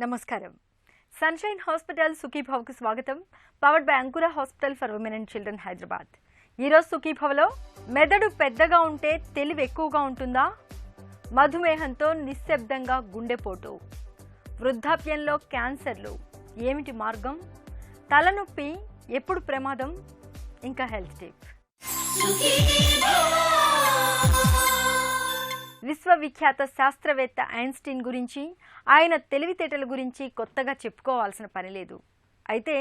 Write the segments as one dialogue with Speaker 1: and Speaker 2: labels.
Speaker 1: నమస్కారం. Sunshine hospital సుఖీభవకు స్వాగతం. Powered by అంకుర hospital for women and children Hyderabad. ఈరోజు సుఖీభవలో మెదడు పెద్దగా ఉంటే తెలివి ఎక్కువగా ఉంటుందా, మధుమేహంతో నిశ్శబ్దంగా గుండెపోటు, వృద్ధాప్యంలో క్యాన్సర్లు ఏమిటి మార్గం, తలనొప్పి ఎప్పుడు ప్రమాదం, ఇంకా హెల్త్ టిప్. విశ్వవిఖ్యాత శాస్త్రవేత్త ఐన్స్టీన్ గురించి, ఆయన తెలివితేటల గురించి కొత్తగా చెప్పుకోవాల్సిన పని లేదు. అయితే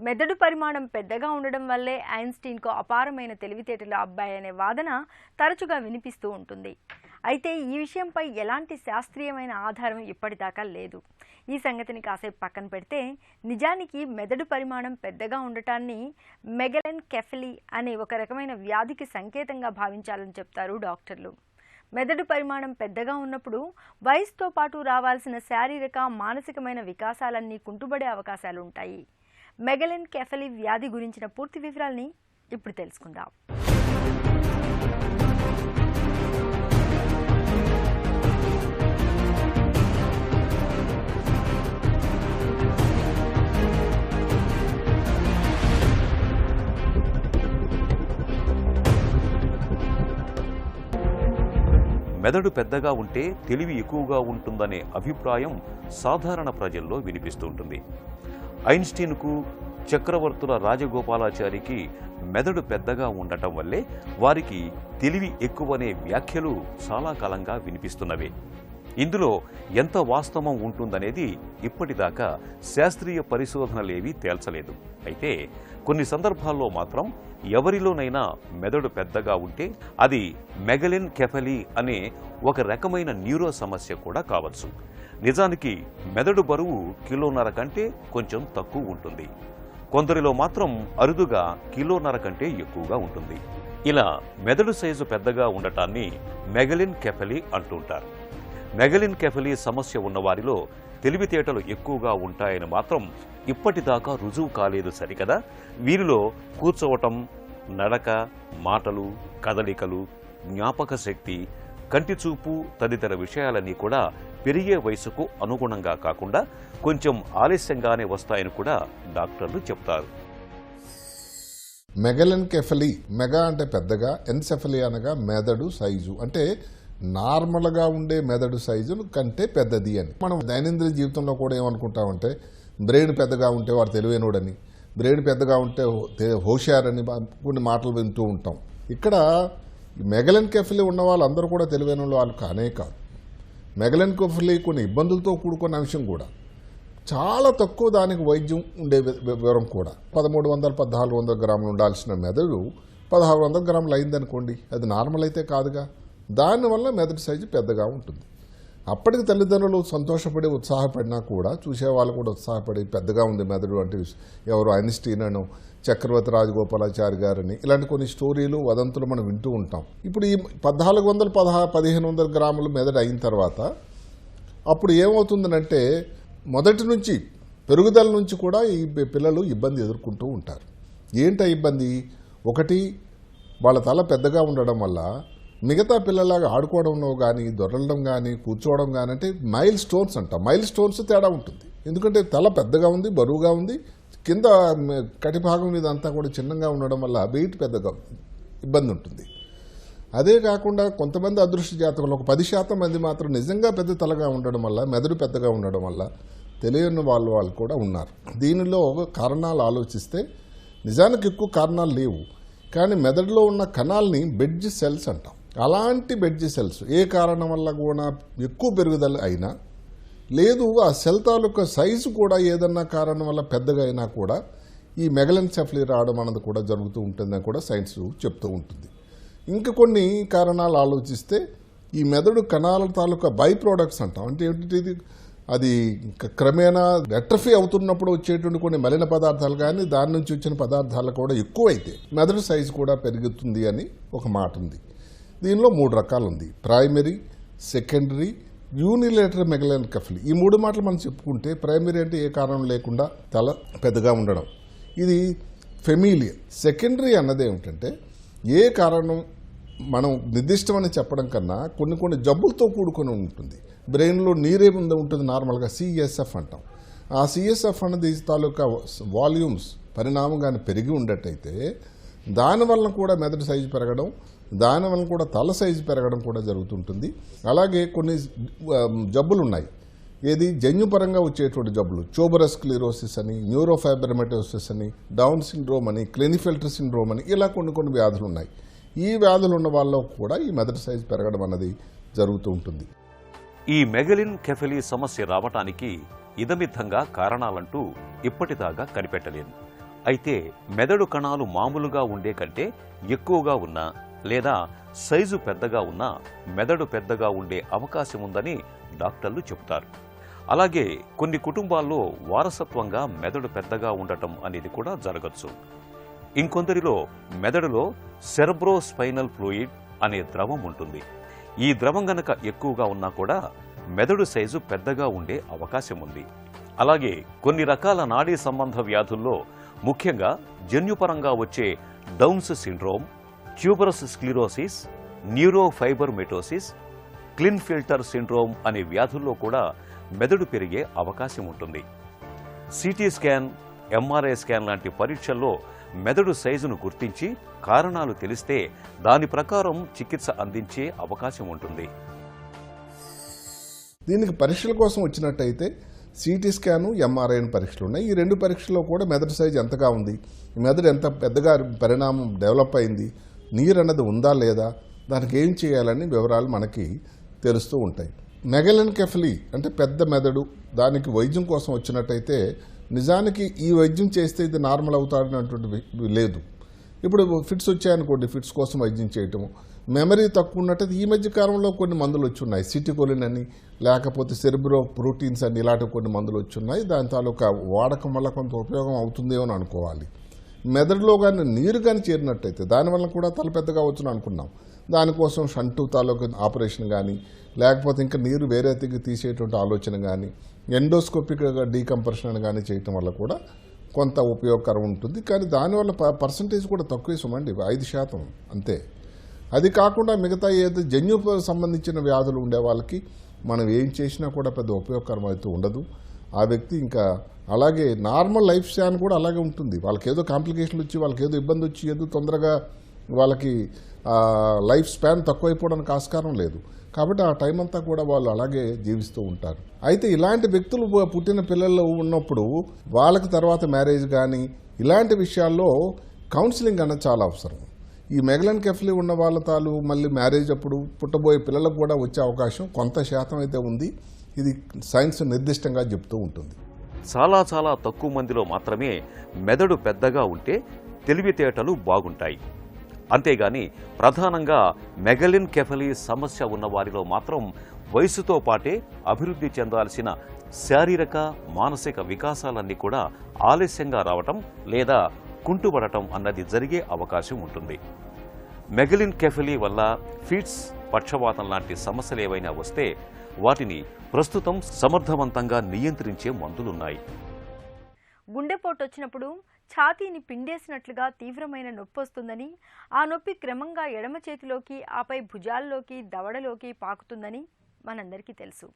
Speaker 1: మెదడు పరిమాణం పెద్దగా ఉండడం వల్లే ఐన్స్టీన్కు అపారమైన తెలివితేటల అబ్బాయి అనే వాదన తరచుగా వినిపిస్తూ ఉంటుంది. అయితే ఈ విషయంపై ఎలాంటి శాస్త్రీయమైన ఆధారం ఇప్పటిదాకా లేదు. ఈ సంగతిని కాసేపు పక్కన పెడితే, నిజానికి మెదడు పరిమాణం పెద్దగా ఉండటాన్ని మెగలెన్కెఫలీ అనే ఒక రకమైన వ్యాధికి సంకేతంగా భావించాలని చెప్తారు డాక్టర్లు. మెదడు పరిమాణం పెద్దగా ఉన్నప్పుడు వయసుతో పాటు రావాల్సిన శారీరక, మానసికమైన వికాసాలన్నీ కుంటుబడే అవకాశాలు ఉంటాయి. మెగలెన్కెఫలీ వ్యాధి గురించిన పూర్తి వివరాల్ని ఇప్పుడు తెలుసుకుందాం.
Speaker 2: మెదడు పెద్దగా ఉంటే తెలివి ఎక్కువగా ఉంటుందనే అభిప్రాయం సాధారణ ప్రజల్లో వినిపిస్తుంటుంది. ఐన్స్టీన్కు, చక్రవర్తుల రాజగోపాలాచారికి మెదడు పెద్దగా ఉండటం వల్లే వారికి తెలివి ఎక్కువనే వ్యాఖ్యలు చాలా కాలంగా వినిపిస్తున్నవే. ఇందులో ఎంత వాస్తవం ఉంటుందనేది ఇప్పటిదాకా శాస్త్రీయ పరిశోధనలేవీ తేల్చలేదు. అయితే కొన్ని సందర్భాల్లో మాత్రం ఎవరిలోనైనా మెదడు పెద్దగా ఉంటే అది మెగలెన్కెఫలీ అనే ఒక రకమైన న్యూరో సమస్య కూడా కావచ్చు. నిజానికి మెదడు బరువు 1.5 కిలోల కంటే కొంచెం తక్కువ ఉంటుంది. కొందరిలో మాత్రం అరుదుగా 1.5 కిలోల కంటే ఎక్కువగా ఉంటుంది. ఇలా మెదడు సైజు పెద్దగా ఉండటాన్ని మెగలెన్కెఫలీ అంటుంటారు. మెగలెన్కెఫలీ సమస్య ఉన్నవారిలో తెలివితేటలు ఎక్కువగా ఉంటాయని మాత్రం ఇప్పటిదాకా రుజువు కాలేదు సరికదా. వీరిలో కూర్చోవటం, నడక, మాటలు, కదలికలు, జ్ఞాపక శక్తి, కంటి చూపు తదితర విషయాలన్నీ కూడా పెరిగే వయసుకు అనుగుణంగా కాకుండా కొంచెం ఆలస్యంగానే వస్తాయని కూడా డాక్టర్లు చెప్తారు.
Speaker 3: మెగలెన్కెఫలీ, మెగా అంటే పెద్దగా, ఎన్సెఫలీ అనగా మెదడు సైజు, అంటే నార్మల్గా ఉండే మెదడు సైజు కంటే పెద్దది అని. మనం దైనందిన జీవితంలో కూడా ఏమనుకుంటామంటే, బ్రెయిన్ పెద్దగా ఉంటే వాడు తెలివైనోడని, బ్రెయిన్ పెద్దగా ఉంటే హోషియారని కొన్ని మాటలు వింటూ ఉంటాం. ఇక్కడ మెగలెన్కెఫలీ ఉన్న వాళ్ళందరూ కూడా తెలివైన వాళ్ళు కానే కాదు. మెగలెన్కెఫలీ కొన్ని ఇబ్బందులతో కూడుకున్న అంశం కూడా. చాలా తక్కువ దానికి వైద్యం ఉండే వివరం కూడా. 1300-1400 గ్రాములు ఉండాల్సిన మెదడు 1600 గ్రాములు అయిందనుకోండి, అది నార్మల్ అయితే కాదుగా. దానివల్ల మెదడు సైజు పెద్దగా ఉంటుంది. అప్పటికి తల్లిదండ్రులు సంతోషపడి ఉత్సాహపడినా కూడా చూసేవాళ్ళు కూడా ఉత్సాహపడి పెద్దగా ఉంది మెదడు అంటే ఎవరు ఐన్స్టీన్ అనో, చక్రవర్తి రాజగోపాలాచారి గారని, ఇలాంటి కొన్ని స్టోరీలు, వదంతులు మనం వింటూ ఉంటాం. ఇప్పుడు ఈ 1400-1500 గ్రాముల మెదడు అయిన తర్వాత అప్పుడు ఏమవుతుందనంటే, మొదటి నుంచి పెరుగుదల నుంచి కూడా ఈ పిల్లలు ఇబ్బంది ఎదుర్కొంటూ ఉంటారు. ఏంటి ఇబ్బంది? ఒకటి, వాళ్ళ తల పెద్దగా ఉండడం వల్ల మిగతా పిల్లలాగా ఆడుకోవడంలో కానీ, దొరలడం కానీ, కూర్చోవడం కానీ, అంటే మైల్ స్టోన్స్ అంట, మైల్ స్టోన్స్ తేడా ఉంటుంది. ఎందుకంటే తల పెద్దగా ఉంది, బరువుగా ఉంది, కింద కటిభాగం మీద అంతా కూడా చిన్నగా ఉండడం వల్ల వెయిట్ పెద్దగా ఇబ్బంది ఉంటుంది. అదే కాకుండా కొంతమంది అదృష్ట జాతకులు, ఒక 10% మంది మాత్రం నిజంగా పెద్ద తలగా ఉండడం వల్ల, మెదడు పెద్దగా ఉండడం వల్ల తెలియని వాళ్ళు కూడా ఉన్నారు. దీనిలో కారణాలు ఆలోచిస్తే నిజానికి ఎక్కువ కారణాలు లేవు, కానీ మెదడులో ఉన్న కణాలని బెడ్జ్ సెల్స్ అంటాం. అలాంటి బెడ్జ్ సెల్స్ ఏ కారణం వల్ల కూడా ఎక్కువ పెరుగుదల అయినా, లేదు ఆ సెల్ తాలూకా సైజు కూడా ఏదన్నా కారణం వల్ల పెద్దగా అయినా కూడా ఈ మెగలెన్కెఫలీ రావడం అన్నది కూడా జరుగుతూ ఉంటుందని కూడా సైన్స్ చెప్తూ ఉంటుంది. ఇంకా కొన్ని కారణాలు ఆలోచిస్తే ఈ మెదడు కణాల తాలూకా బై ప్రోడక్ట్స్ అంటాం. అంటే ఏంటి? అది క్రమేణా ఎట్రఫీ అవుతున్నప్పుడు వచ్చేటువంటి కొన్ని మలిన పదార్థాలు కానీ, దాని నుంచి వచ్చిన పదార్థాలు కూడా ఎక్కువైతే మెదడు సైజు కూడా పెరుగుతుంది అని ఒక మాట ఉంది. దీనిలో 3 రకాలు ఉంది: ప్రైమరీ, సెకండరీ, యూనిలేటరల్ మెగలెన్కెఫలీ. ఈ 3 మాటలు మనం చెప్పుకుంటే, ప్రైమరీ అంటే ఏ కారణం లేకుండా తల పెద్దగా ఉండడం, ఇది ఫెమిలియల్. సెకండరీ అన్నది ఏమిటంటే, ఏ కారణం మనం నిర్దిష్టమని చెప్పడం కన్నా కొన్ని జబ్బులతో కూడుకొని ఉంటుంది. బ్రెయిన్లో నీరే ఉంటుంది నార్మల్గా, CSF అంటాం. ఆ సిఎస్ఎఫ్ అనేది తాలూకా వాల్యూమ్స్ పరిణామం కానీ పెరిగి ఉండేటైతే దానివల్ల కూడా మెదడు సైజు పెరగడం, దానివల్ల కూడా తల సైజు పెరగడం కూడా జరుగుతుంటుంది. అలాగే కొన్ని జబ్బులు ఉన్నాయి, ఏది జన్యుపరంగా వచ్చేటువంటి జబ్బులు, ట్యూబరస్ స్క్లిరోసిస్ అని, న్యూరోఫైబ్రమటోసిస్ అని, డౌన్ సిండ్రోమ్ అని, క్లెనిఫెల్టర్ సిండ్రోమ్ అని, ఇలా కొన్ని వ్యాధులు ఉన్నాయి. ఈ వ్యాధులు ఉన్న వాళ్ళలో కూడా ఈ మెదడు సైజు పెరగడం అన్నది జరుగుతూ ఉంటుంది.
Speaker 2: ఈ మెగలిన్ కెఫెలీ సమస్య రావటానికి ఇదమిత్తంగా కారణాలంటూ ఇప్పటిదాకా కనిపెట్టలేదు. అయితే మెదడు కణాలు మామూలుగా ఉండే కంటే ఎక్కువగా ఉన్నా లేదా సైజు పెద్దగా ఉన్నా మెదడు పెద్దగా ఉండే అవకాశం ఉందని డాక్టర్లు చెబుతారు. అలాగే కొన్ని కుటుంబాల్లో వారసత్వంగా మెదడు పెద్దగా ఉండటం అనేది కూడా జరగచ్చు. ఇంకొందరిలో మెదడులో సెరెబ్రోస్పైనల్ ఫ్లూయిడ్ అనే ద్రవం ఉంటుంది. ఈ ద్రవం గనక ఎక్కువగా ఉన్నా కూడా మెదడు సైజు పెద్దగా ఉండే అవకాశం ఉంది. అలాగే కొన్ని రకాల నాడీ సంబంధ వ్యాధుల్లో ముఖ్యంగా జన్యుపరంగా వచ్చే Down's syndrome, tuberous sclerosis, neurofibromatosis, Klinefelter syndrome అనే వ్యాధుల్లో కూడా మెదడు పెరిగే అవకాశం ఉంటుంది. సిటీ స్కాన్, ఎంఆర్ఐ స్కాన్ లాంటి పరీక్షల్లో మెదడు సైజును గుర్తించి కారణాలు తెలిస్తే దాని ప్రకారం చికిత్స అందించే అవకాశం ఉంటుంది.
Speaker 3: దీనికి పరీక్షల కోసం వచ్చినట్టయితే సిటీ స్కాను, ఎంఆర్ఐ పరీక్షలు ఉన్నాయి. ఈ రెండు పరీక్షల్లో కూడా మెదడు సైజు ఎంతగా ఉంది, మెదడు ఎంత పెద్దగా పరిణామం డెవలప్ అయింది, నీరు అన్నది ఉందా లేదా, దానికి ఏం చేయాలని వివరాలు మనకి తెలుస్తూ ఉంటాయి. మెగలెన్కెఫలీ అంటే పెద్ద మెదడు, దానికి వైద్యం కోసం వచ్చినట్టయితే నిజానికి ఈ వైద్యం చేస్తే ఇది నార్మల్ అవుతాడనేటువంటి లేదు. ఇప్పుడు ఫిట్స్ వచ్చాయనుకోండి, ఫిట్స్ కోసం వైద్యం చేయటము, మెమరీ తక్కువ ఉన్నట్టయితే ఈ మధ్య కాలంలో కొన్ని మందులు వచ్చున్నాయి, సిటికోలిన్ అని, లేకపోతే సెరిబ్రో ప్రోటీన్స్ అని, ఇలాంటి కొన్ని మందులు వచ్చున్నాయి. దాని తాలూకా వాడకం వల్ల కొంత ఉపయోగం అవుతుందేమో అని అనుకోవాలి. మెదడులో కానీ నీరు కానీ చేరినట్టయితే దానివల్ల కూడా తల పెద్దగా వచ్చును అనుకున్నాం. దానికోసం షంటు తాలూకా ఆపరేషన్ కానీ, లేకపోతే ఇంకా నీరు వేరే తీసేటువంటి ఆలోచన కానీ, ఎండోస్కోపిక్ డీకంప్రెషన్ అని కానీ చేయటం వల్ల కూడా కొంత ఉపయోగకరం ఉంటుంది. కానీ దానివల్ల పర్సంటేజ్ కూడా తక్కువే సుమండి, 5% అంతే. అది కాకుండా మిగతా ఏదో జన్యు సంబంధించిన వ్యాధులు ఉండే వాళ్ళకి మనం ఏం చేసినా కూడా పెద్ద ఉపయోగకరం అయితే ఉండదు. ఆ వ్యక్తి ఇంకా అలాగే నార్మల్ లైఫ్ స్పాన్ కూడా అలాగే ఉంటుంది. వాళ్ళకి ఏదో కాంప్లికేషన్లు వచ్చి, వాళ్ళకి ఏదో ఇబ్బంది వచ్చి, ఏదో తొందరగా వాళ్ళకి లైఫ్ స్పాన్ తక్కువైపోవడానికి ఆస్కారం లేదు. కాబట్టి ఆ టైం అంతా కూడా వాళ్ళు అలాగే జీవిస్తూ ఉంటారు. అయితే ఇలాంటి వ్యక్తులు పుట్టిన పిల్లలు ఉన్నప్పుడు వాళ్ళకి తర్వాత మ్యారేజ్ కానీ ఇలాంటి విషయాల్లో కౌన్సిలింగ్ అన్నది చాలా అవసరం. ఈ మెగలెన్కెఫలీ ఉన్న వాళ్ళ మళ్ళీ మ్యారేజ్ అప్పుడు పుట్టబోయే పిల్లలకు కూడా వచ్చే అవకాశం కొంత శాతం అయితే ఉంది. ఇది సైన్స్ నిర్దిష్టంగా చెప్తూ ఉంటుంది.
Speaker 2: చాలా తక్కువ మందిలో మాత్రమే మెదడు పెద్దగా ఉంటే తెలివితేటలు బాగుంటాయి. అంతేగాని ప్రధానంగా మెగలెన్కెఫలీ సమస్య ఉన్న వారిలో మాత్రం వయసుతో పాటే అభివృద్ధి చెందాల్సిన శారీరక, మానసిక వికాసాలన్నీ కూడా ఆలస్యంగా రావటం లేదా కుంటుపడటం అన్నది జరిగే అవకాశం ఉంటుంది. మెగలెన్కెఫలీ వల్ల ఫిట్స్, పక్షవాతం లాంటి సమస్యలు ఏవైనా వస్తే వాటిని ప్రస్తుతం సమర్థవంతంగా నియంత్రించే మందులున్నాయి.
Speaker 1: గుండెపోటు వచ్చినప్పుడు ఛాతీని పిండేసినట్లుగా తీవ్రమైన నొప్పి వస్తుందని, ఆ నొప్పి క్రమంగా ఎడమ చేతిలోకి, ఆపై భుజాల్లోకి, దవడలోకి పాకుతుందని మనందరికీ తెలుసు.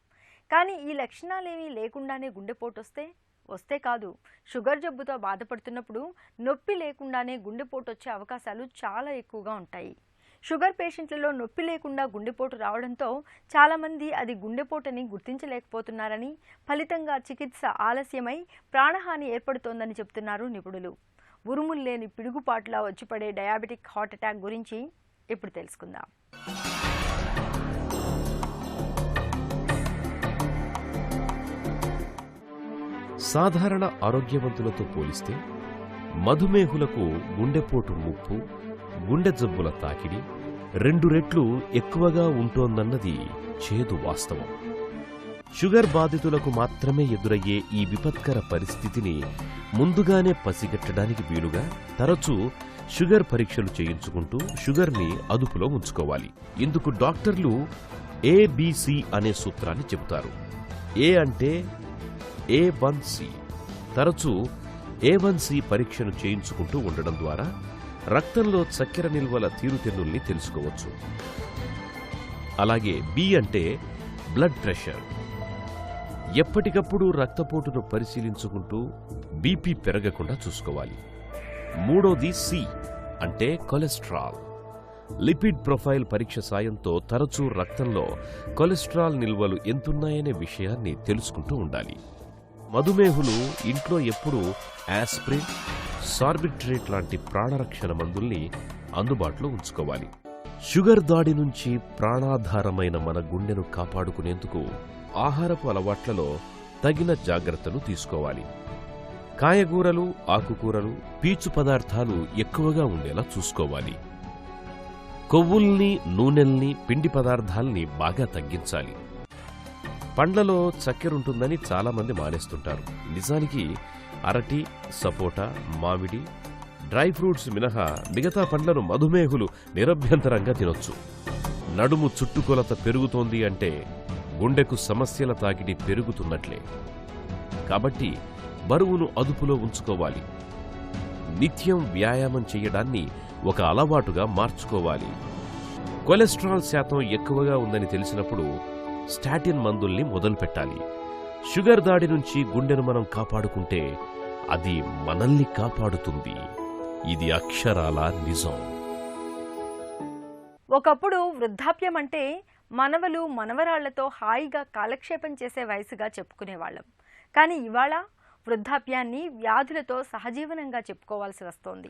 Speaker 1: కానీ ఈ లక్షణాలేమీ లేకుండానే గుండెపోటు వస్తే కాదు, షుగర్ జబ్బుతో బాధపడుతున్నప్పుడు నొప్పి లేకుండానే గుండెపోటు వచ్చే అవకాశాలు చాలా ఎక్కువగా ఉంటాయి. షుగర్ పేషెంట్లలో నొప్పి లేకుండా గుండెపోటు రావడంతో చాలామంది అది గుండెపోటని గుర్తించలేకపోతున్నారని, ఫలితంగా చికిత్స ఆలస్యమై ప్రాణహాని ఏర్పడుతోందని చెబుతున్నారు నిపుణులు. ఉరుముల్లేని పిడుగుపాటులా వచ్చిపడే డయాబెటిక్ హార్ట్ అటాక్ గురించి ఇప్పుడు తెలుసుకుందాం.
Speaker 4: సాధారణ ఆరోగ్యవంతులతో పోలిస్తే మధుమేహులకు గుండెపోటు ముప్పు, గుండె జబ్బుల తాకిడి 2 రెట్లు ఎక్కువగా ఉంటోందన్నది చేదు వాస్తవం. షుగర్ బాధితులకు మాత్రమే ఎదురయ్యే ఈ విపత్కర పరిస్థితిని ముందుగానే పసిగట్టడానికి వీలుగా తరచూ షుగర్ పరీక్షలు చేయించుకుంటూ షుగర్ని అదుపులో ఉంచుకోవాలి. ఇందుకు డాక్టర్లు ABC అనే సూత్రాన్ని చెబుతారు. ఏ అంటే A1C. తరచూ A1C పరీక్షను చేయించుకుంటూ ఉండడం ద్వారా రక్తంలో చక్కెర నిల్వల తీరుతెన్నుల్ని తెలుసుకోవచ్చు. అలాగే B అంటే బ్లడ్ ప్రెషర్. ఎప్పటికప్పుడు రక్తపోటును పరిశీలించుకుంటూ బీపీ పెరగకుండా చూసుకోవాలి. మూడోది సి అంటే కొలెస్ట్రాల్. లిపిడ్ ప్రొఫైల్ పరీక్ష సాయంతో తరచూ రక్తంలో కొలెస్ట్రాల్ నిల్వలు ఎంతున్నాయనే విషయాన్ని తెలుసుకుంటూ ఉండాలి. మధుమేహులు ఇంట్లో ఎప్పుడూ యాస్ప్రిన్, సార్బిట్రేట్ లాంటి ప్రాణరక్షణ మందుల్ని అందుబాటులో ఉంచుకోవాలి. షుగర్ దాడి నుంచి ప్రాణాధారమైన మన గుండెను కాపాడుకునేందుకు ఆహారపు అలవాట్లలో తగిన జాగ్రత్తలు తీసుకోవాలి. కాయగూరలు, ఆకుకూరలు, పీచు పదార్థాలు ఎక్కువగా ఉండేలా చూసుకోవాలి. కొవ్వుల్ని, నూనెల్ని, పిండి పదార్థాల్ని బాగా తగ్గించాలి. పండ్లలో చక్కెరుంటుందని చాలామంది మానేస్తుంటారు. నిజానికి అరటి, సపోటా, మామిడి, డ్రై ఫ్రూట్స్ మినహా మిగతా పండ్లను మధుమేహులు నిరభ్యంతరంగా తినొచ్చు. నడుము చుట్టుకొలత పెరుగుతోంది అంటే గుండెకు సమస్యల తాకిడి పెరుగుతున్నట్లే. కాబట్టి బరువును అదుపులో ఉంచుకోవాలి. నిత్యం వ్యాయామం చేయడాన్ని ఒక అలవాటుగా మార్చుకోవాలి. కొలెస్ట్రాల్ శాతం ఎక్కువగా ఉందని తెలిసినప్పుడు స్టాటిన్ మందుల్ని మొదలుపెట్టాలి. షుగర్ దాడి నుంచి గుండెను మనం కాపాడుకుంటే అది మనల్ని కాపాడుతుంది. ఇది అక్షరాల నిజం.
Speaker 1: ఒకప్పుడు వృద్ధాప్యం అంటే మనవలు, మనవరాళ్లతో హాయిగా కాలక్షేపం చేసే వయసుగా చెప్పుకునేవాళ్ళం. కానీ ఇవాళ వృద్ధాప్యాన్ని వ్యాధులతో సహజీవనంగా చెప్పుకోవాల్సి వస్తోంది.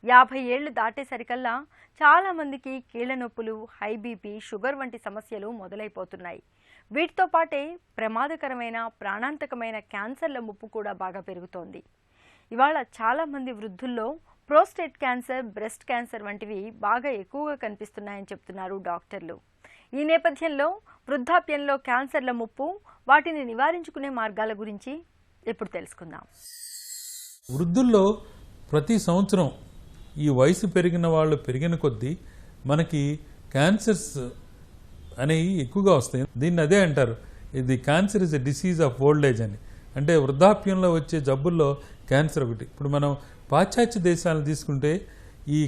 Speaker 1: 50 ఏళ్లు దాటేసరికల్లా చాలామందికి కీళ్ల నొప్పులు, హై బీపీ, షుగర్ వంటి సమస్యలు మొదలైపోతున్నాయి. వీటితో పాటే ప్రమాదకరమైన, ప్రాణాంతకమైన క్యాన్సర్ల ముప్పు కూడా బాగా పెరుగుతోంది. ఇవాళ చాలామంది వృద్ధుల్లో ప్రోస్టేట్ క్యాన్సర్, బ్రెస్ట్ క్యాన్సర్ వంటివి బాగా ఎక్కువగా కనిపిస్తున్నాయని చెప్తున్నారు డాక్టర్లు. ఈ నేపథ్యంలో వృద్ధాప్యంలో క్యాన్సర్ల ముప్పు, వాటిని నివారించుకునే మార్గాల గురించి ఇప్పుడు తెలుసుకుందాం.
Speaker 5: వృద్ధుల్లో ప్రతి సంవత్సరం ఈ వయసు పెరిగిన వాళ్ళు పెరిగిన కొద్దీ మనకి క్యాన్సర్స్ అనేవి ఎక్కువగా వస్తాయి. దీన్ని అదే అంటారు, ఇది cancer is a disease of old age అని. అంటే వృద్ధాప్యంలో వచ్చే జబ్బుల్లో క్యాన్సర్ ఒకటి. ఇప్పుడు మనం పాశ్చాత్య దేశాలను తీసుకుంటే ఈ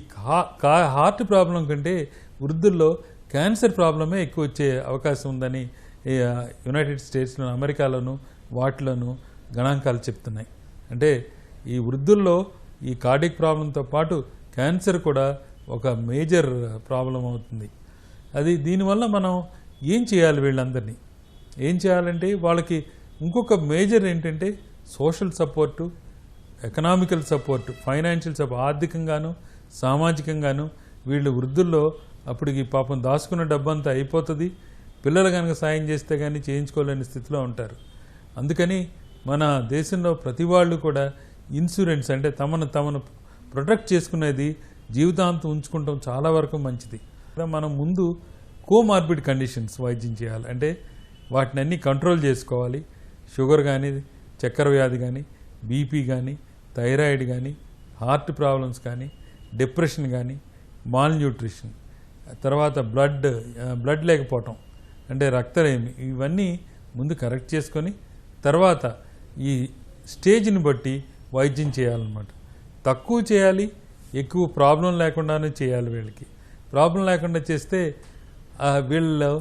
Speaker 5: హార్ట్ ప్రాబ్లం కంటే వృద్ధుల్లో క్యాన్సర్ ప్రాబ్లమే ఎక్కువ వచ్చే అవకాశం ఉందని యునైటెడ్ స్టేట్స్లోను, అమెరికాలోను వాటిలోను గణాంకాలు చెప్తున్నాయి. అంటే ఈ వృద్ధుల్లో ఈ కార్డియక్ ప్రాబ్లంతో పాటు క్యాన్సర్ కూడా ఒక మేజర్ ప్రాబ్లం అవుతుంది. దీనివల్ల మనం ఏం చేయాలి? వీళ్ళందరినీ ఏం చేయాలంటే వాళ్ళకి ఇంకొక మేజర్ ఏంటంటే social support, economical support, financial support, ఆర్థికంగాను సామాజికంగాను. వీళ్ళు వృద్ధుల్లో అప్పటికి పాపం దాచుకున్న డబ్బంతా అయిపోతుంది. పిల్లలు కనుక సాయం చేస్తే కానీ చేయించుకోలేని స్థితిలో ఉంటారు. అందుకని మన దేశంలో ప్రతి వాళ్ళు కూడా ఇన్సూరెన్స్ అంటే తమను ప్రొటెక్ట్ చేసుకునేది జీవితాంతం ఉంచుకుంటాం చాలా వరకు మంచిది. మనం ముందు కోమార్బిడ్ కండిషన్స్ వైద్యం చేయాలి. అంటే వాటిని అన్నీ కంట్రోల్ చేసుకోవాలి. షుగర్ కానీ, చక్కెర వ్యాధి కానీ, బీపీ కానీ, థైరాయిడ్ కానీ, హార్ట్ ప్రాబ్లమ్స్ కానీ, డిప్రెషన్ కానీ, మాల్ న్యూట్రిషన్, తర్వాత బ్లడ్ లేకపోవటం అంటే రక్తలేమి, ఇవన్నీ ముందు కరెక్ట్ చేసుకొని తర్వాత ఈ స్టేజ్ని బట్టి వైద్యం చేయాలన్నమాట. తక్కువ చేయాలి, ఎక్కువ ప్రాబ్లం లేకుండానే చేయాలి. వీళ్ళకి ప్రాబ్లం లేకుండా చేస్తే వీళ్ళలో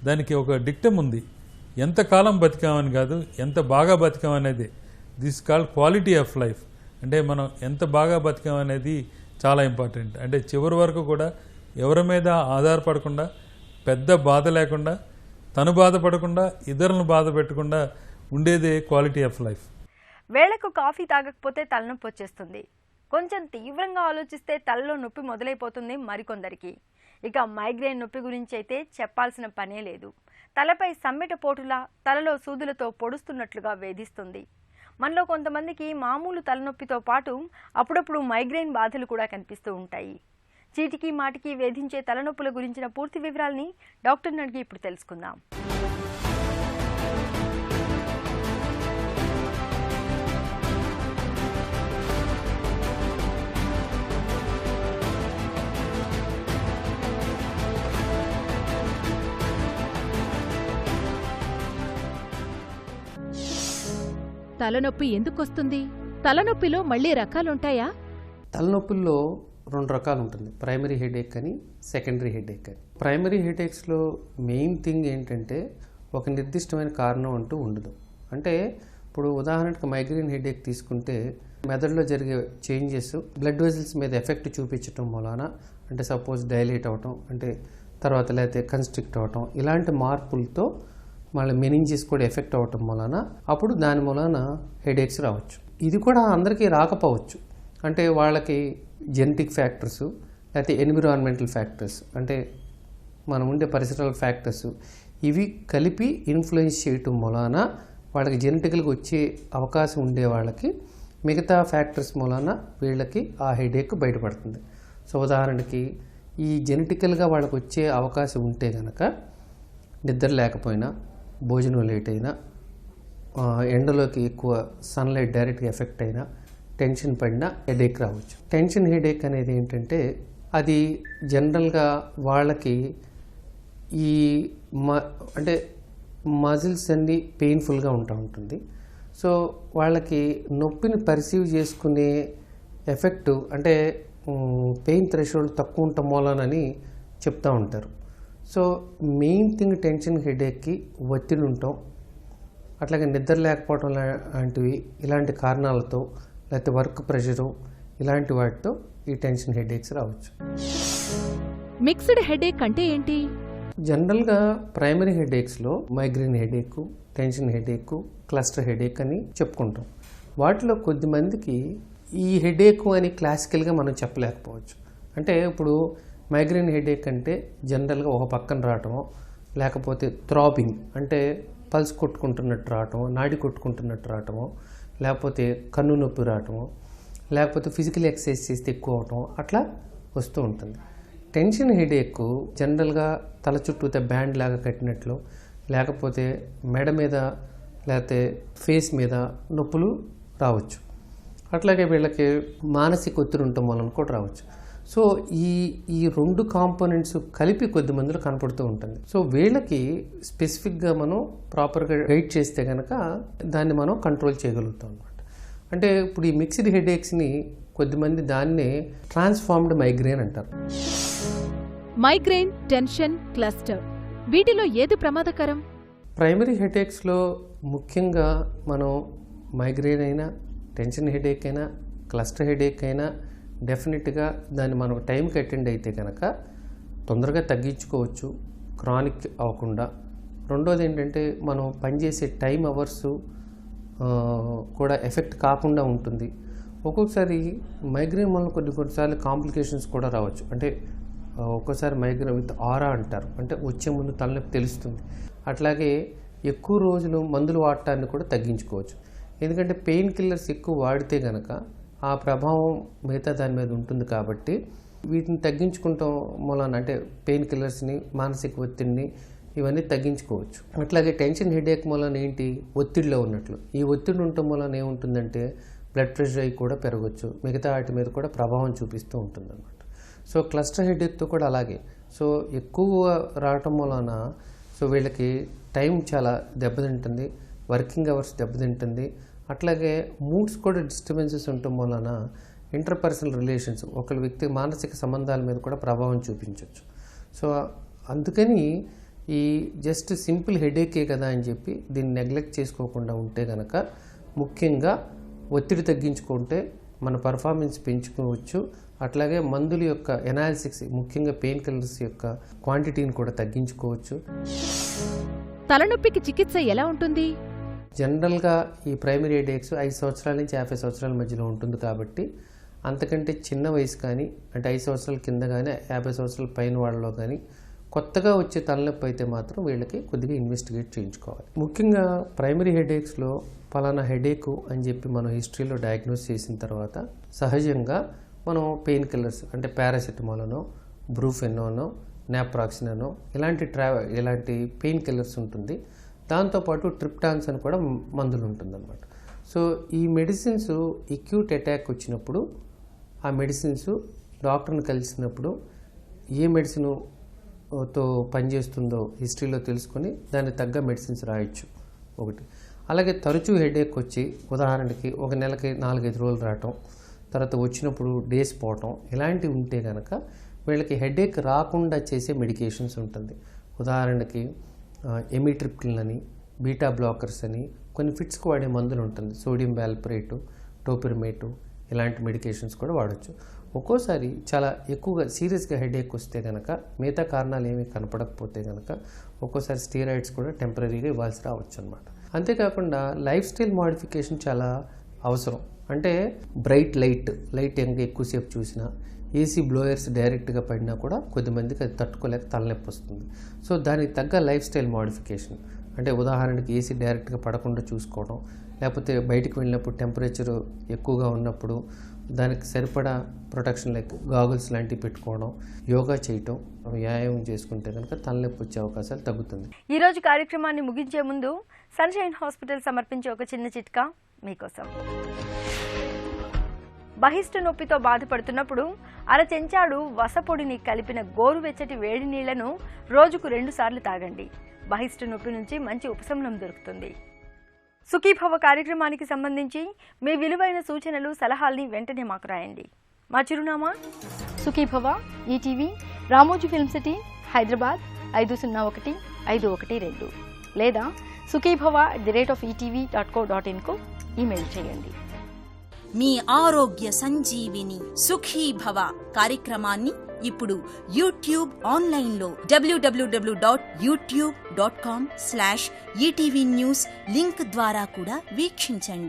Speaker 5: దానికి ఒక డిక్టమ్ ఉంది, ఎంతకాలం బతికామని కాదు, ఎంత బాగా బతికామనేది. This called quality of life. అంటే మనం ఎంత బాగా బతికామనేది చాలా ఇంపార్టెంట్. అంటే చివరి వరకు కూడా ఎవరి మీద ఆధారపడకుండా, పెద్ద బాధ లేకుండా, తను బాధపడకుండా, ఇతరులను బాధ పెట్టకుండా ఉండేదే క్వాలిటీ ఆఫ్ లైఫ్.
Speaker 1: వేళకు కాఫీ తాగకపోతే తలనొప్పి వచ్చేస్తుంది. కొంచెం తీవ్రంగా ఆలోచిస్తే తలలో నొప్పి మొదలైపోతుంది మరికొందరికి. ఇక మైగ్రేన్ నొప్పి గురించి అయితే చెప్పాల్సిన పనే లేదు. తలపై సమ్మెట పోటులా, తలలో సూదులతో పొడుస్తున్నట్లుగా వేధిస్తుంది. మనలో కొంతమందికి మామూలు తలనొప్పితో పాటు అప్పుడప్పుడు మైగ్రేన్ బాధలు కూడా కనిపిస్తూ ఉంటాయి. చీటికి మాటికి వేధించే తలనొప్పుల గురించిన పూర్తి వివరాల్ని డాక్టర్ని అడిగి ఇప్పుడు తెలుసుకుందాం.
Speaker 6: తలనొప్పి ఎందుకొస్తుంది? తలనొప్పిలో మళ్ళీ రకాలుంటాయా?
Speaker 7: తలనొప్పుల్లో 2 రకాలు ఉంటుంది, ప్రైమరీ హెడేక్ అని, సెకండరీ హెడేక్ అని. ప్రైమరీ హెడేక్స్లో మెయిన్ థింగ్ ఏంటంటే ఒక నిర్దిష్టమైన కారణం అంటూ ఉండదు. అంటే ఇప్పుడు ఉదాహరణకు మైగ్రేన్ హెడేక్ తీసుకుంటే మెదడులో జరిగే చేంజెస్ బ్లడ్ వెజల్స్ మీద ఎఫెక్ట్ చూపించడం మూలాన, అంటే సపోజ్ డైలేట్ అవటం, అంటే తర్వాత లేకపోతే కన్స్ట్రిక్ట్ అవటం, ఇలాంటి మార్పులతో మళ్ళీ మెనింజెస్ కూడా ఎఫెక్ట్ అవటం మూలాన అప్పుడు దాని మూలాన హెడేక్స్ రావచ్చు. ఇది కూడా అందరికీ రాకపోవచ్చు. అంటే వాళ్ళకి జెనెటిక్ ఫ్యాక్టర్స్ లేకపోతే ఎన్విరాన్మెంటల్ ఫ్యాక్టర్స్, అంటే మనం ఉండే పరిసరాల ఫ్యాక్టర్స్, ఇవి కలిపి ఇన్ఫ్లుయెన్స్ చేయటం మూలాన వాళ్ళకి జెనెటికల్గా వచ్చే అవకాశం ఉండే వాళ్ళకి మిగతా ఫ్యాక్టర్స్ మూలాన వీళ్ళకి ఆ హెడేక్ బయటపడుతుంది. సో ఉదాహరణకి ఈ జెనెటికల్గా వాళ్ళకి వచ్చే అవకాశం ఉంటే కనుక నిద్ర లేకపోయినా, భోజనం లేట్ అయినా, ఎండలోకి ఎక్కువ సన్లైట్ డైరెక్ట్గా ఎఫెక్ట్ అయినా, టెన్షన్ పడినా హెడేక్ రావచ్చు. టెన్షన్ హెడేక్ అనేది ఏంటంటే అది జనరల్గా వాళ్ళకి ఈ అంటే మజిల్స్ అన్నీ పెయిన్ఫుల్గా ఉంటుంది. సో వాళ్ళకి నొప్పిని పర్సీవ్ చేసుకునే ఎఫెక్ట్ అంటే పెయిన్ థ్రెషోల్డ్ తక్కువ ఉండటం మూలనని చెప్తూ ఉంటారు. సో మెయిన్ థింగ్ టెన్షన్ హెడేక్కి ఒత్తిడి ఉండటం, అట్లాగే నిద్ర లేకపోవడం లాంటివి, ఇలాంటి కారణాలతో లేకపోతే వర్క్ ప్రెషరు, ఇలాంటి వాటితో ఈ టెన్షన్ హెడేక్స్ రావచ్చు.
Speaker 6: మిక్స్డ్ హెడేక్ అంటే ఏంటి?
Speaker 7: జనరల్గా ప్రైమరీ హెడేక్స్లో migraine headache, tension headache, cluster headache అని చెప్పుకుంటాం. వాటిలో కొద్దిమందికి ఈ హెడేక్ అని క్లాసికల్గా మనం చెప్పలేకపోవచ్చు. అంటే ఇప్పుడు మైగ్రేన్ హెడేక్ అంటే జనరల్గా ఒక పక్కన రావటమో, లేకపోతే థ్రాబింగ్ అంటే పల్స్ కొట్టుకుంటున్నట్టు రావటమో, నాడి కొట్టుకుంటున్నట్టు రావటమో, లేకపోతే కన్ను నొప్పి రావటమో, లేకపోతే ఫిజికల్ ఎక్సర్సైజ్ చేస్తే ఎక్కువ అవటం, అట్లా వస్తూ ఉంటుంది. టెన్షన్ హెడేక్ జనరల్గా తల చుట్టూతే బ్యాండ్ లాగా కట్టినట్లు, లేకపోతే మెడ మీద లేకపోతే ఫేస్ మీద నొప్పులు రావచ్చు. అట్లాగే వీళ్ళకి మానసిక ఒత్తిడి ఉండటం వలన కూడా రావచ్చు. సో ఈ రెండు కాంపోనెంట్స్ కలిపి కొద్ది మందిలో కనపడుతూ ఉంటుంది. సో వీళ్ళకి స్పెసిఫిక్గా మనం ప్రాపర్గా గైడ్ చేస్తే కనుక దాన్ని మనం కంట్రోల్ చేయగలుగుతాం అన్నమాట. అంటే ఇప్పుడు ఈ మిక్స్డ్ హెడేక్స్ని కొద్దిమంది దాన్నే ట్రాన్స్ఫార్మ్డ్ మైగ్రేన్ అంటారు.
Speaker 6: మైగ్రేన్, టెన్షన్, క్లస్టర్ వీటిలో ఏది ప్రమాదకరం?
Speaker 7: ప్రైమరీ హెడేక్స్లో ముఖ్యంగా మనం మైగ్రేన్ అయినా, టెన్షన్ హెడేక్ అయినా, క్లస్టర్ హెడేక్ అయినా డెఫినెట్గా దాన్ని మనం టైంకి అటెండ్ అయితే కనుక తొందరగా తగ్గించుకోవచ్చు, క్రానిక్ అవ్వకుండా. రెండోది ఏంటంటే మనం పనిచేసే టైం అవర్స్ కూడా ఎఫెక్ట్ కాకుండా ఉంటుంది. ఒక్కొక్కసారి మైగ్రేన్ వల్ల కొన్నిసార్లు కాంప్లికేషన్స్ కూడా రావచ్చు. అంటే ఒక్కోసారి మైగ్రేన్ విత్ ఆరా అంటారు, అంటే వచ్చే ముందు తలనొప్పి తెలుస్తుంది. అట్లాగే ఎక్కువ రోజులు మందులు వాడటాన్ని కూడా తగ్గించుకోవచ్చు. ఎందుకంటే పెయిన్ కిల్లర్స్ ఎక్కువ వాడితే కనుక ఆ ప్రభావం మిగతా దాని మీద ఉంటుంది. కాబట్టి వీటిని తగ్గించుకుంటాం మూలాన, అంటే పెయిన్ కిల్లర్స్ని, మానసిక ఒత్తిడిని, ఇవన్నీ తగ్గించుకోవచ్చు. అట్లాగే టెన్షన్ హెడేక్ మూలాన ఏంటి, ఒత్తిడిలో ఉన్నట్లు. ఈ ఒత్తిడి ఉండటం మూలాన ఏముంటుందంటే బ్లడ్ ప్రెషర్ అవి కూడా పెరగవచ్చు, మిగతా వాటి మీద కూడా ప్రభావం చూపిస్తూ ఉంటుంది అన్నమాట. సో క్లస్టర్ హెడేక్తో కూడా అలాగే. సో ఎక్కువ రావటం మూలాన సో వీళ్ళకి టైం చాలా దెబ్బతింటుంది, వర్కింగ్ అవర్స్ దెబ్బతింటుంది. అట్లాగే మూడ్స్ కూడా డిస్టర్బెన్సెస్ ఉండటం వలన ఇంటర్పర్సనల్ రిలేషన్స్, ఒకళ్ళ వ్యక్తి మానసిక సంబంధాల మీద కూడా ప్రభావం చూపించవచ్చు. సో అందుకని ఈ జస్ట్ సింపుల్ హెడేకే కదా అని చెప్పి దీన్ని నెగ్లెక్ట్ చేసుకోకుండా ఉంటే కనుక ముఖ్యంగా ఒత్తిడి తగ్గించుకుంటే మన పర్ఫార్మెన్స్ పెంచుకోవచ్చు. అట్లాగే మందుల యొక్క ఎనాలిసిక్స్, ముఖ్యంగా పెయిన్ కిల్లర్స్ యొక్క క్వాంటిటీని కూడా తగ్గించుకోవచ్చు.
Speaker 6: తలనొప్పికి చికిత్స ఎలా ఉంటుంది?
Speaker 7: జనరల్గా ఈ ప్రైమరీ హెడేక్స్ 5 సంవత్సరాల నుంచి 50 సంవత్సరాల మధ్యలో ఉంటుంది. కాబట్టి అంతకంటే చిన్న వయసు కానీ, అంటే 5 సంవత్సరాల కింద కానీ, 50 సంవత్సరాల పైన వాళ్ళలో కానీ కొత్తగా వచ్చే తలనొప్పి అయితే మాత్రం వీళ్ళకి కొద్దిగా ఇన్వెస్టిగేట్ చేయించుకోవాలి. ముఖ్యంగా ప్రైమరీ హెడేక్స్లో పలానా హెడేకు అని చెప్పి మనం హిస్టరీలో డయాగ్నోస్ చేసిన తర్వాత సహజంగా మనం పెయిన్ కిల్లర్స్, అంటే పారాసిటమాల్నో, బ్రూఫెన్నోనో, నాప్రాక్సినో ఇలాంటి పెయిన్ కిల్లర్స్ ఉంటుంది. దాంతోపాటు ట్రిప్టాన్స్ అని కూడా మందులు ఉంటుందన్నమాట. సో ఈ మెడిసిన్స్ ఎక్యూట్ అటాక్ వచ్చినప్పుడు ఆ మెడిసిన్స్ డాక్టర్ని కలిసినప్పుడు ఏ మెడిసిన్తో పనిచేస్తుందో హిస్టరీలో తెలుసుకొని దానికి తగ్గ మెడిసిన్స్ రాయొచ్చు ఒకటి. అలాగే తరచూ హెడేక్ వచ్చి ఉదాహరణకి ఒక నెలకి 4-5 రోజులు రావటం, తర్వాత వచ్చినప్పుడు డేస్ పోవటం, ఇలాంటివి ఉంటే కనుక వీళ్ళకి హెడేక్ రాకుండా చేసే మెడికేషన్స్ ఉంటుంది. ఉదాహరణకి ఎమిట్రిప్టిన్ అని, బీటా బ్లాకర్స్ అని, కొన్ని ఫిట్స్కి వాడే మందులు ఉంటుంది, సోడియం వాల్పరేటు, టోపిరమేటు, ఇలాంటి మెడికేషన్స్ కూడా వాడచ్చు. ఒక్కోసారి చాలా ఎక్కువగా సీరియస్గా హెడేక్ వస్తే కనుక, మిగతా కారణాలు ఏమీ కనపడకపోతే కనుక ఒక్కోసారి స్టీరాయిడ్స్ కూడా టెంపరీగా ఇవ్వాల్సి రావచ్చు అనమాట. అంతేకాకుండా లైఫ్ స్టైల్ మోడిఫికేషన్ చాలా అవసరం. అంటే బ్రైట్ లైట్ ఇంకా ఎక్కువసేపు చూసినా, ఏసీ బ్లోయర్స్ డైరెక్ట్గా పడినా కూడా కొద్దిమందికి అది తట్టుకోలేక తలనొప్పి వస్తుంది. సో దానికి తగ్గ లైఫ్ స్టైల్ మోడిఫికేషన్ అంటే ఉదాహరణకి ఏసీ డైరెక్ట్గా పడకుండా చూసుకోవడం, లేకపోతే బయటికి వెళ్ళినప్పుడు టెంపరేచర్ ఎక్కువగా ఉన్నప్పుడు దానికి సరిపడా ప్రొటెక్షన్ లైక్ గాగుల్స్ లాంటివి పెట్టుకోవడం, యోగా చేయటం, వ్యాయామం చేసుకుంటే కనుక తలనొప్పి వచ్చే అవకాశాలు తగ్గుతుంది.
Speaker 1: ఈరోజు కార్యక్రమాన్ని ముగించే ముందు సన్షైన్ హాస్పిటల్ సమర్పించే ఒక చిన్న చిట్కా మీకోసం. బహిష్ట నొప్పితో బాధపడుతున్నప్పుడు అర చెంచాడు వసపొడిని కలిపిన గోరువెచ్చటి వేడి నీళ్లను రోజుకు 2 సార్లు తాగండి. బహిష్ట నొప్పి నుంచి మంచి ఉపశమనం దొరుకుతుంది. సుఖీభవ కార్యక్రమానికి సంబంధించి మీ విలువైన సూచనలు, సలహాల్ని వెంటనే మాకు రాయండి. మా చిరునామా Sukhibhava, ETV, Ramoji film city, Hyderabad 501-512 లేదా sukhibhava@etv.co.in ఈమెయిల్ చేయండి.
Speaker 8: మీ ఆరోగ్య సంజీవిని సుఖీభవ కార్యక్రమాన్ని ఇప్పుడు యూట్యూబ్ ఆన్లైన్లో www.youtube.com/etv news లింక్ ద్వారా కూడా వీక్షించండి.